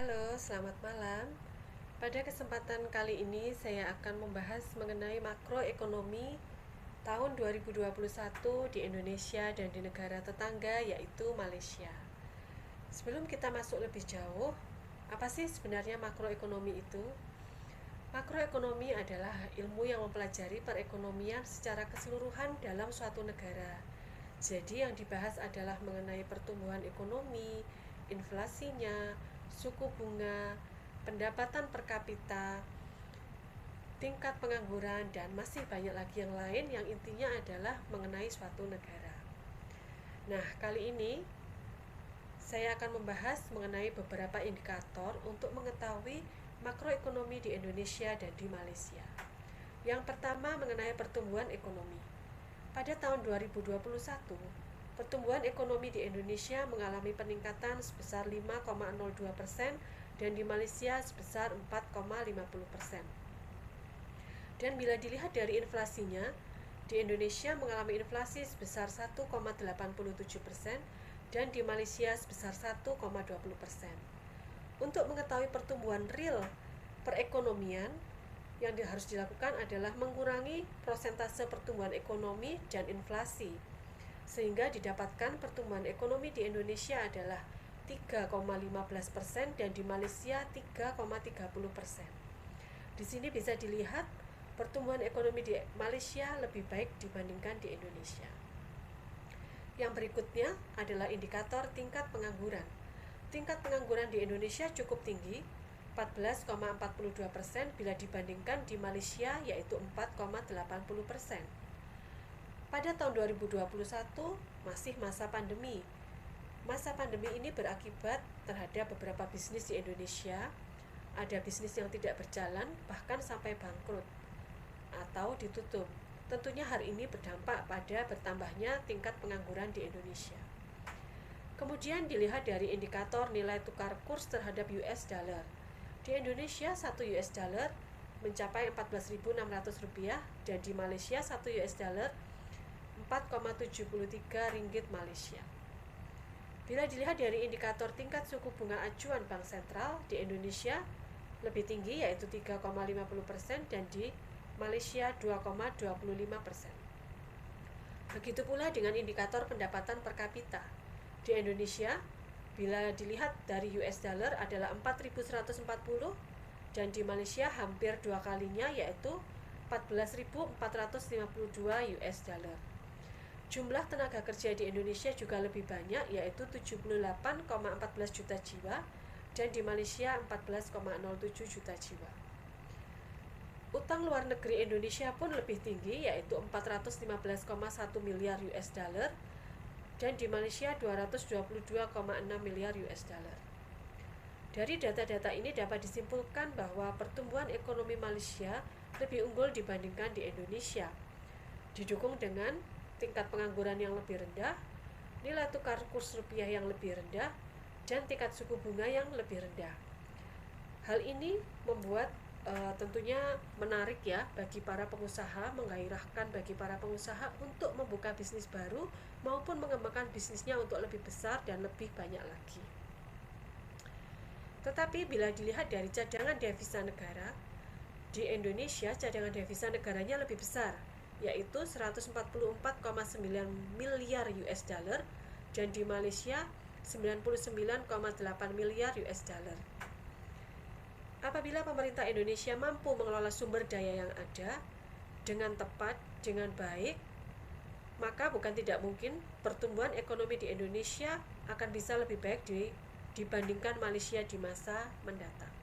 Halo, selamat malam. Pada kesempatan kali ini saya akan membahas mengenai makroekonomi tahun 2021 di Indonesia dan di negara tetangga yaitu Malaysia. Sebelum kita masuk lebih jauh, apa sih sebenarnya makroekonomi itu? Makroekonomi adalah ilmu yang mempelajari perekonomian secara keseluruhan dalam suatu negara. Jadi yang dibahas adalah mengenai pertumbuhan ekonomi, inflasinya, suku bunga, pendapatan per kapita, tingkat pengangguran, dan masih banyak lagi yang lain yang intinya adalah mengenai suatu negara. Nah, kali ini saya akan membahas mengenai beberapa indikator untuk mengetahui makroekonomi di Indonesia dan di Malaysia. Yang pertama mengenai pertumbuhan ekonomi. Pada tahun 2021, pertumbuhan ekonomi di Indonesia mengalami peningkatan sebesar 5,02% dan di Malaysia sebesar 4,50%. Dan bila dilihat dari inflasinya, di Indonesia mengalami inflasi sebesar 1,87% dan di Malaysia sebesar 1,20%. Untuk mengetahui pertumbuhan real perekonomian, yang harus dilakukan adalah mengurangi prosentase pertumbuhan ekonomi dan inflasi, sehingga didapatkan pertumbuhan ekonomi di Indonesia adalah 3,15% dan di Malaysia 3,30%. Di sini bisa dilihat pertumbuhan ekonomi di Malaysia lebih baik dibandingkan di Indonesia. Yang berikutnya adalah indikator tingkat pengangguran. Tingkat pengangguran di Indonesia cukup tinggi, 14,42% bila dibandingkan di Malaysia yaitu 4,80%. Pada tahun 2021 masih masa pandemi. Masa pandemi ini berakibat terhadap beberapa bisnis di Indonesia. Ada bisnis yang tidak berjalan bahkan sampai bangkrut atau ditutup. Tentunya hal ini berdampak pada bertambahnya tingkat pengangguran di Indonesia. Kemudian dilihat dari indikator nilai tukar kurs terhadap US dollar. Di Indonesia 1 US dollar mencapai Rp14.600 dan di Malaysia 1 US dollar 4,73 ringgit Malaysia. Bila dilihat dari indikator tingkat suku bunga acuan Bank Sentral, di Indonesia lebih tinggi yaitu 3,50% dan di Malaysia 2,25%. Begitu pula dengan indikator pendapatan per kapita. Di Indonesia, bila dilihat dari US dollar adalah 4.140 dan di Malaysia hampir dua kalinya yaitu 14.452 US dollar. Jumlah tenaga kerja di Indonesia juga lebih banyak yaitu 78,14 juta jiwa dan di Malaysia 14,07 juta jiwa. Utang luar negeri Indonesia pun lebih tinggi yaitu 415,1 miliar US dollar dan di Malaysia 222,6 miliar US dollar. Dari data-data ini dapat disimpulkan bahwa pertumbuhan ekonomi Malaysia lebih unggul dibandingkan di Indonesia, didukung dengan tingkat pengangguran yang lebih rendah, nilai tukar kurs rupiah yang lebih rendah, dan tingkat suku bunga yang lebih rendah. Hal ini membuat tentunya menarik ya bagi para pengusaha, menggairahkan bagi para pengusaha untuk membuka bisnis baru maupun mengembangkan bisnisnya untuk lebih besar dan lebih banyak lagi. Tetapi bila dilihat dari cadangan devisa negara, di Indonesia cadangan devisa negaranya lebih besar, yaitu 144,9 miliar US dollar dan di Malaysia 99,8 miliar US dollar. Apabila pemerintah Indonesia mampu mengelola sumber daya yang ada dengan tepat, dengan baik, maka bukan tidak mungkin pertumbuhan ekonomi di Indonesia akan bisa lebih baik dibandingkan Malaysia di masa mendatang.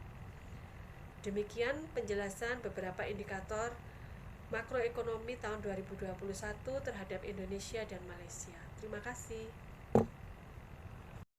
Demikian penjelasan beberapa indikator makroekonomi tahun 2021 terhadap Indonesia dan Malaysia. Terima kasih.